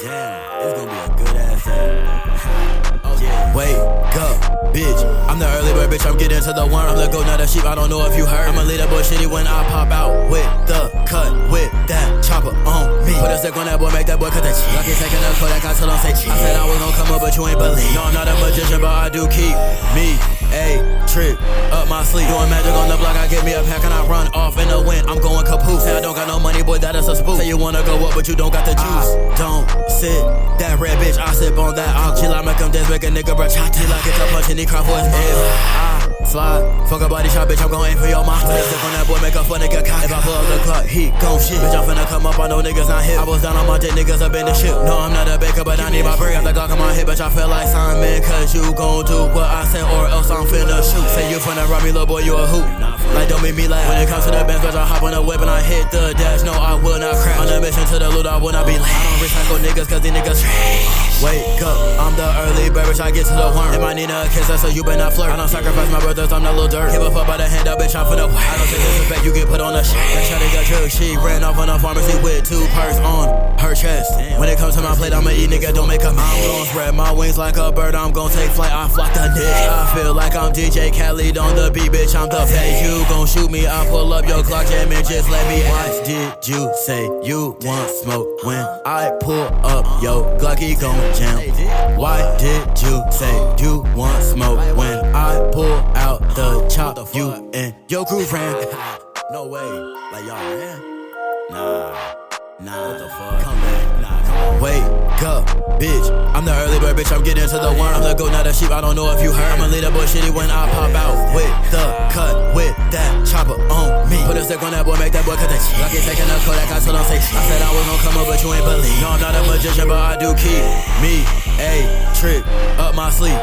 Damn, it's gonna be a good ass day. Oh yeah. Wake up, bitch. I'm the early bird, bitch. I'm getting to the worm. I'm the goat, not a sheep. I don't know if you heard. I'ma lead that boy shitty when I pop out with the cut, with that chopper on me. Put a stick on that boy, make that boy cut the cheek. Lucky taking a Kodak, I still don't say cheek. I said I was gonna come up, but you ain't believe. No, I'm not a magician, but I do keep me a trick up my sleeve. Doing magic on the block, I get me a pack and I run off in the wind. I'm going kaput. Say I don't got no money, boy, that is a spook. Say you wanna go up, but you don't got the juice. Don't sit that red bitch, I sip on that ox. She like make him dance, make a nigga brush hot. She like it's a punch and he cry for his head. I slide, fuck a body shot, bitch, I'm gon' aim for your mouth. Put a stick on that boy, make a fun nigga cock. If I pull up the clock, he gon' shit. Bitch, I'm finna come up, I know niggas not hip. I was down on my dick, niggas up in the ship. No, I'm not a baker, but I need my break. Got the Glock on my hip, bitch, I feel like Simon. Cause you gon' do what I say or else I'm finna shoot. Say you finna rob me, little boy, you a hoot. Like don't make me laugh. When it comes to the Benz, bitch, I hop on the whip and I hit the dash. No, I will not crash. On the mission to the loot, I will not be late. I don't recycle niggas cause these niggas trash. Wake up, I'm the early bird, bitch, I get to the worm. If I need a kiss, so you better not flirt. I don't sacrifice my brothers, I'm the little dirt. Give a fuck by the hand up, bitch, I'm finna whack. I don't take disrespect, you get put on the shit. That shawty got drug, she ran off on a pharmacy with 2 purse on her chest. When it comes to my plate, I'ma eat, nigga, don't make a mess. I'm gon' spread my wings like a bird, I'm gon' take flight, I flock the dick. I feel like I'm DJ Khaled on the beat, bitch, I'm the fake. You gon' shoot me, I pull up your clock, jam and just let me ask. Did you say you want smoke when I pull up your Glocky gon' jam? Why did you say you want smoke when I pull out the chop? You and your crew ran. No way, like y'all ran? Nah, what the fuck? Come back, nah. Wake up, bitch. I'm the early bird, bitch. I'm getting to the worm. I'm the goat, not a sheep. I don't know if you heard. I'ma lead that boy shitty when I pop out with the cut, with that chopper on me. Put a stick on that boy, make that boy cut the cheek. Lucky taking a Kodak, I still don't say cheek. I said I was gonna come up, but you ain't believe. No, I'm not a magician, but I do keep me a trick up my sleeve.